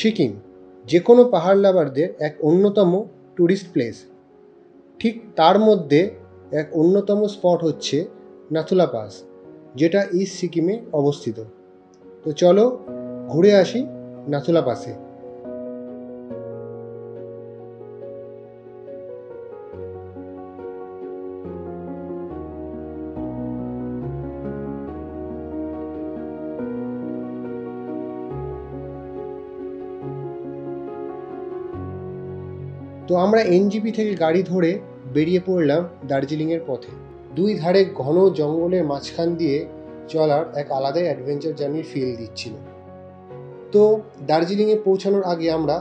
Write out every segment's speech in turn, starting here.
সিকিম যে কোনো পাহাড় লাভারদের এক অন্যতম ট্যুরিস্ট প্লেস। ঠিক তার মধ্যে এক অন্যতম স্পট হচ্ছে নাথুলা পাস, যেটা ইস্ট সিকিমে অবস্থিত। তো চলো ঘুরে আসি নাথুলা পাসে। তো আমরা এনজিপি থেকে গাড়ি ধরে বেরিয়ে পড়লাম দার্জিলিংয়ের পথে। দুই ধারে ঘন জঙ্গলের মাঝখান দিয়ে চলার এক আলাদাই অ্যাডভেঞ্চার জার্নির ফিল দিচ্ছিল। তো দার্জিলিংয়ে পৌঁছানোর আগে আমরা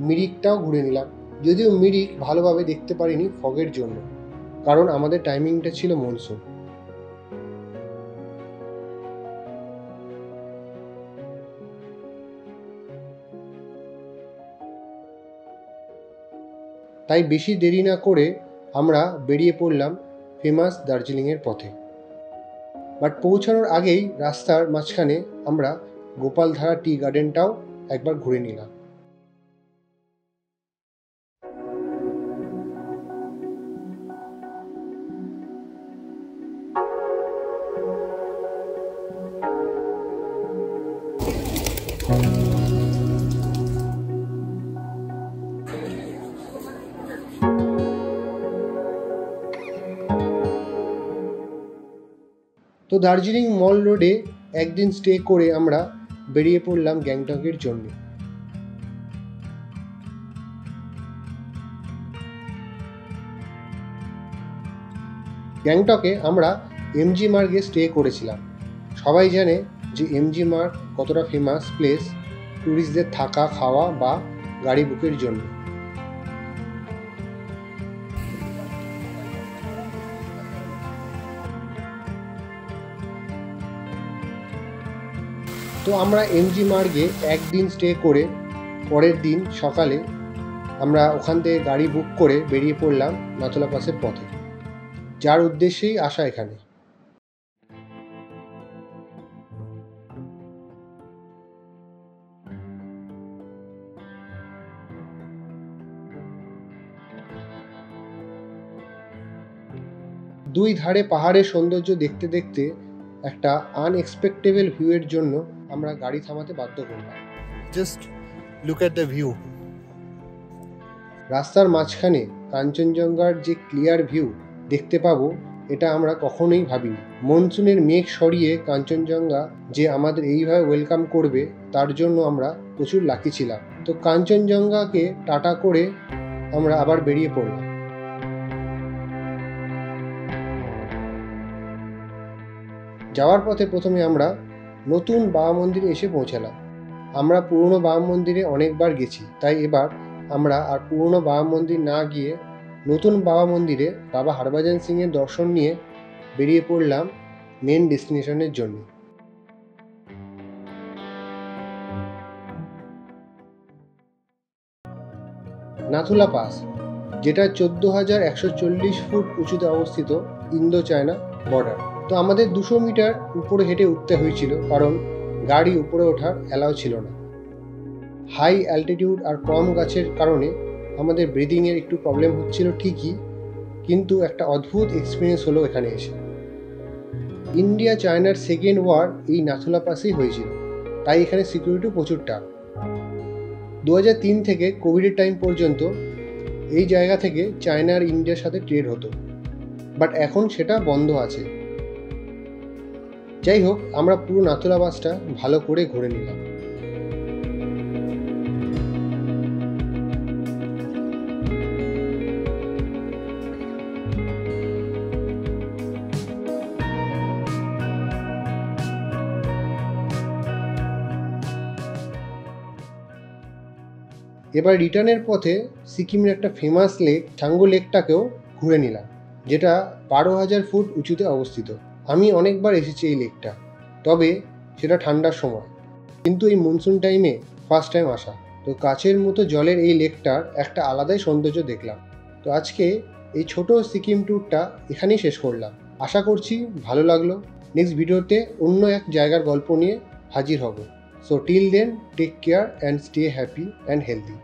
মিরিকটাও ঘুরে নিলাম, যদিও মিরিক ভালোভাবে দেখতে পারিনি ফগের জন্য, কারণ আমাদের টাইমিংটা ছিল মনসুন। তাই বেশি দেরি না করে আমরা বেরিয়ে পড়লাম ফেমাস দার্জিলিংয়ের পথে। বাট পৌঁছানোর আগেই রাস্তার মাঝখানে আমরা গোপালধারা টি গার্ডেনটাও একবার ঘুরে নিলাম। তো দার্জিলিং মল রোডে একদিন স্টে করে আমরা বেরিয়ে পড়লাম গ্যাংটকের জন্য। গ্যাংটকে আমরা এমজি মার্গে স্টে করেছিলাম। সবাই জানে যে এমজি মার্গ কতটা ফেমাস প্লেস ট্যুরিস্টদের থাকা, খাওয়া বা গাড়ি বুকের জন্য। তো আমরা এমজি মার্গে একদিন স্টে করে পরের দিন সকালে আমরা ওখান থেকে গাড়ি বুক করে বেরিয়ে পড়লাম নাথুলা পাসের পথে, যার উদ্দেশ্যেই আসা এখানে। দুই ধারে পাহাড়ের সৌন্দর্য দেখতে দেখতে একটা আনএক্সপেক্টেবল ভিউয়ের জন্য আমরা গাড়ি থামাতে বাধ্য করলাম। Just look at the view. রাস্তার মাঝখানে কাঞ্চনজঙ্ঘার যে ক্লিয়ার ভিউ দেখতে পাবো, এটা আমরা কখনোই ভাবিনি। মনসুনের মেঘ সরিয়ে কাঞ্চনজঙ্ঘা যে আমাদের এইভাবে ওয়েলকাম করবে, তার জন্য আমরা প্রচুর লাকি ছিলাম। তো কাঞ্চনজঙ্ঘাকে টাটা করে আমরা আবার বেরিয়ে পড়লাম। যাওয়ার পথে প্রথমে আমরা নতুন বাবা মন্দিরে এসে পৌঁছালাম। আমরা পুরনো বাবা মন্দিরে অনেকবার গেছি, তাই এবার আমরা আর পুরনো বাবা মন্দির না গিয়ে নতুন বাবা মন্দিরে বাবা হরভজন সিংয়ের দর্শন নিয়ে বেরিয়ে পড়লাম মেন ডেস্টিনেশনের জন্য। নাথুলা পাস, যেটা 14,140 ফুট উঁচুতে অবস্থিত ইন্দো চায়না বর্ডার। তো আমাদের 200 মিটার উপরে হেঁটে উঠতে হয়েছিল, কারণ গাড়ি উপরে ওঠার অ্যালাউ ছিল না। হাই অ্যালটিটিউড আর কম গাছের কারণে আমাদের ব্রিদিংয়ের একটু প্রবলেম হচ্ছিল ঠিকই, কিন্তু একটা অদ্ভুত এক্সপিরিয়েন্স হলো এখানে এসে। ইন্ডিয়া চায়নার সেকেন্ড ওয়ার এই নাথুলা পাসেই হয়েছিল, তাই এখানে সিকিউরিটি প্রচুর টাফ। 2003 থেকে কোভিডের টাইম পর্যন্ত এই জায়গা থেকে চায়না আর ইন্ডিয়ার সাথে ট্রেড হতো, বাট এখন সেটা বন্ধ আছে। যাই হোক, আমরা পুরো নাথুলা পাসটা ভালো করে ঘুরে নিলাম। এবার রিটার্নের পথে সিকিমের একটা ফেমাস লেক ছাঙ্গু লেকটাকেও ঘুরে নিলাম, যেটা 12,000 ফুট উঁচুতে অবস্থিত। আমি অনেকবার এসেছি এই লেকটা, তবে সেটা ঠান্ডার সময়, কিন্তু এই মনসুন টাইমে ফার্স্ট টাইম আসা। তো কাচের মতো জলের এই লেকটার একটা আলাদাই সৌন্দর্য দেখলাম। তো আজকে এই ছোট সিকিম ট্যুরটা এখানেই শেষ করলাম। আশা করছি ভালো লাগলো। নেক্সট ভিডিওতে অন্য এক জায়গার গল্প নিয়ে হাজির হব। So till then, take care and stay happy and healthy.